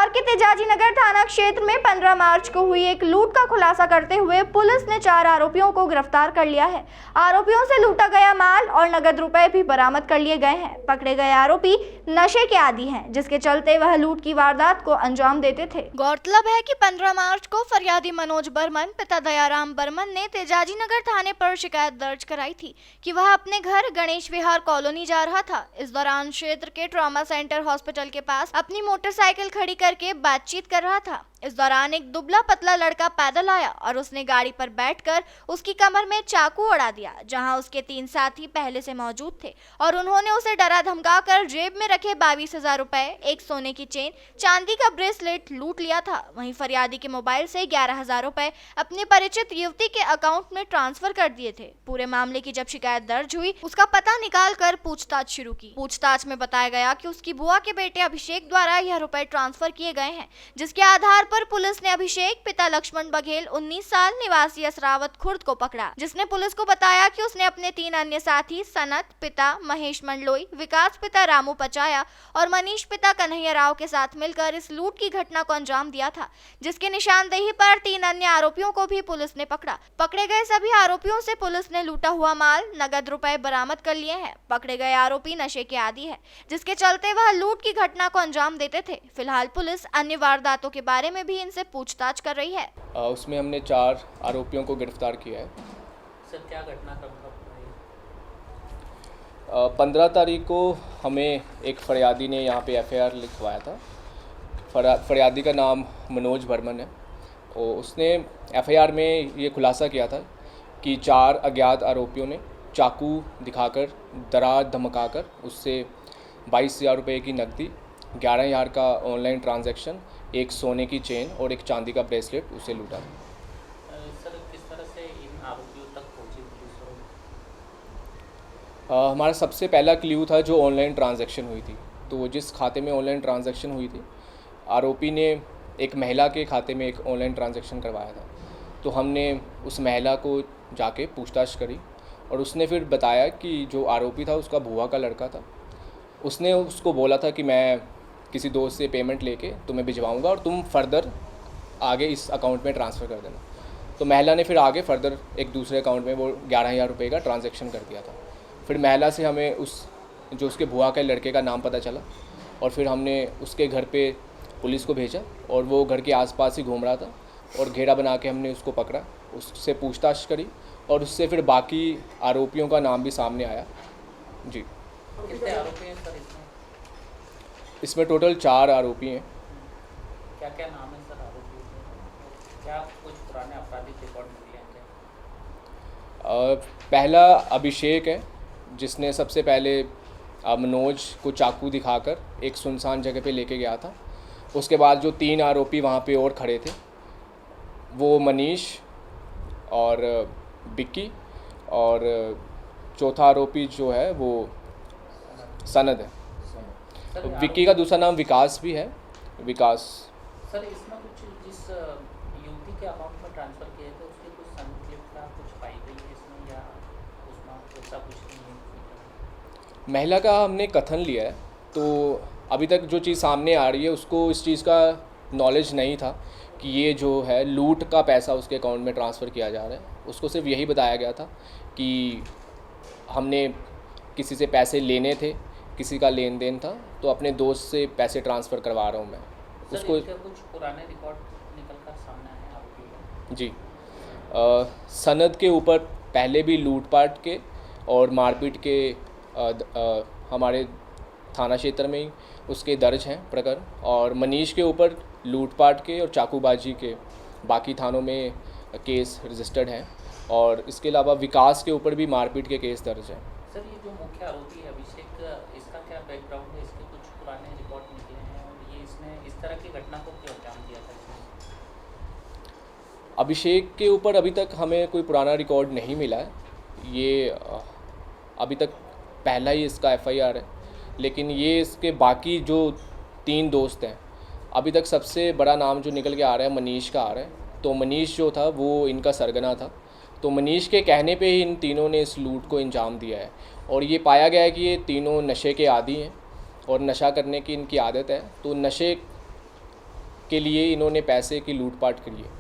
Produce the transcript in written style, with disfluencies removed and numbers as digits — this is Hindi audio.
बिहार के तेजाजी नगर थाना क्षेत्र में 15 मार्च को हुई एक लूट का खुलासा करते हुए पुलिस ने 4 आरोपियों को गिरफ्तार कर लिया है। आरोपियों से लूटा गया माल और नगद रुपए भी बरामद कर लिए गए हैं। पकड़े गए आरोपी नशे के आदी हैं, जिसके चलते वह लूट की वारदात को अंजाम देते थे। गौरतलब है कि 15 मार्च को फरियादी मनोज बर्मन पिता दयाराम बर्मन ने तेजाजी नगर थाने पर शिकायत दर्ज कराई थी कि वह अपने घर गणेश विहार कॉलोनी जा रहा था। इस दौरान क्षेत्र के ट्रॉमा सेंटर हॉस्पिटल के पास अपनी मोटरसाइकिल खड़ी करके बातचीत कर रहा था। इस दौरान एक दुबला पतला लड़का पैदल आया और उसने गाड़ी पर बैठकर उसकी कमर में चाकू अड़ा दिया, जहां उसके 3 साथी पहले से मौजूद थे और उन्होंने उसे डरा धमकाकर जेब में रखे 22,000 रुपए, एक सोने की चेन, चांदी का ब्रेसलेट लूट लिया था। वहीं फरियादी के मोबाइल से 11,000 रुपए अपने परिचित युवती के अकाउंट में ट्रांसफर कर दिए थे। पूरे मामले की जब शिकायत दर्ज हुई, उसका पता निकाल कर पूछताछ शुरू की। पूछताछ में बताया गया कि उसकी बुआ के बेटे अभिषेक द्वारा यह रुपए ट्रांसफर किए गए हैं, जिसके आधार पर पुलिस ने अभिषेक पिता लक्ष्मण बघेल 19 साल निवासी असरावत खुर्द को पकड़ा, जिसने पुलिस को बताया कि उसने अपने 3 अन्य साथी सनत पिता महेश मंडलोई, विकास पिता रामू पचाया और मनीष पिता कन्हैया राव के साथ मिलकर इस लूट की घटना को अंजाम दिया था, जिसके निशानदेही पर 3 अन्य आरोपियों को भी पुलिस ने पकड़ा। पकड़े गए सभी आरोपियों से पुलिस ने लूटा हुआ माल, नगद रुपए बरामद कर लिए हैं। पकड़े गए आरोपी नशे के आदी है, जिसके चलते वह लूट की घटना को अंजाम देते थे। फिलहाल पुलिस अन्य वारदातों के बारे में भी इनसे पूछताछ कर रही है। उसमें हमने 4 आरोपियों को गिरफ्तार किया है। सर, क्या घटनाक्रम था? 15 तारीख को हमें एक फरियादी ने यहाँ पे FIR लिखवाया था। फरियादी का नाम मनोज बर्मन है और उसने FIR में ये खुलासा किया था कि 4 अज्ञात आरोपियों ने चाकू दिखाकर डरा धमकाकर उससे 22,000 रुपये की नकदी, 11,000 का ऑनलाइन ट्रांजैक्शन, एक सोने की चेन और एक चांदी का ब्रेसलेट उसे लूटा। सर, किस तरह से इन आरोपियों तक पहुंची पुलिस? हमारा सबसे पहला क्ल्यू था जो ऑनलाइन ट्रांजैक्शन हुई थी। तो जिस खाते में ऑनलाइन ट्रांजैक्शन हुई थी, आरोपी ने एक महिला के खाते में एक ऑनलाइन ट्रांजैक्शन करवाया था। तो हमने उस महिला को जाके पूछताछ करी और उसने फिर बताया कि जो आरोपी था उसका बुआ का लड़का था। उसने उसको बोला था कि मैं किसी दोस्त से पेमेंट लेके तुम्हें भिजवाऊंगा और तुम फर्दर आगे इस अकाउंट में ट्रांसफ़र कर देना। तो महिला ने फिर आगे फर्दर एक दूसरे अकाउंट में वो 11,000 रुपये का ट्रांजैक्शन कर दिया था। फिर महिला से हमें उसके बुआ के लड़के का नाम पता चला और फिर हमने उसके घर पे पुलिस को भेजा और वो घर के आसपास ही घूम रहा था और घेरा बना के हमने उसको पकड़ा, उससे पूछताछ करी और उससे फिर बाकी आरोपियों का नाम भी सामने आया। जी, कितने आरोपी हैं सर इसमें? इसमें टोटल 4 आरोपी हैं। क्या क्या नाम है सर आरोपियों के? क्या कुछ पुराने आपराधिक रिकॉर्ड मिले हैं क्या? पहला अभिषेक है, जिसने सबसे पहले मनोज को चाकू दिखाकर एक सुनसान जगह पे लेके गया था। उसके बाद जो 3 आरोपी वहाँ पे और खड़े थे, वो मनीष और बिक्की और चौथा आरोपी जो है वो सनद है। विक्की का दूसरा नाम विकास भी है, विकास। सर, इसमें कुछ जिस युवती के अकाउंट में ट्रांसफ़र किए थे उसके कुछ संलिप्तता कुछ पाई गई है इसमें या उसमें ऐसा कुछ नहीं है? महिला का हमने कथन लिया है, तो अभी तक जो चीज़ सामने आ रही है उसको इस चीज़ का नॉलेज नहीं था कि ये जो है लूट का पैसा उसके अकाउंट में ट्रांसफ़र किया जा रहा है। उसको सिर्फ यही बताया गया था कि हमने किसी से पैसे लेने थे, किसी का लेन देन था, तो अपने दोस्त से पैसे ट्रांसफ़र करवा रहा हूँ मैं उसको। कुछ पुराने रिकॉर्ड निकल कर सामने आए आपके? जी, सनद के ऊपर पहले भी लूटपाट के और मारपीट के हमारे थाना क्षेत्र में ही उसके दर्ज हैं प्रकरण, और मनीष के ऊपर लूटपाट के और चाकूबाजी के बाकी थानों में केस रजिस्टर्ड हैं, और इसके अलावा विकास के ऊपर भी मारपीट के केस दर्ज हैं। सर, ये जो मुख्य आरोपी है अभिषेक, इसका क्या बैकग्राउंड है? इसके कुछ पुराने रिकॉर्ड निकले हैं और ये इसने इस तरह की घटना को क्यों अंजाम दिया था इसने? अभिषेक के ऊपर अभी तक हमें कोई पुराना रिकॉर्ड नहीं मिला है। ये अभी तक पहला ही इसका FIR है, लेकिन ये इसके बाकी जो 3 दोस्त हैं, अभी तक सबसे बड़ा नाम जो निकल के आ रहा है मनीष का आ रहा है। तो मनीष जो था वो इनका सरगना था, तो मनीष के कहने पे ही इन तीनों ने इस लूट को अंजाम दिया है। और ये पाया गया है कि ये तीनों नशे के आदी हैं और नशा करने की इनकी आदत है। तो नशे के लिए इन्होंने पैसे की लूटपाट करी है।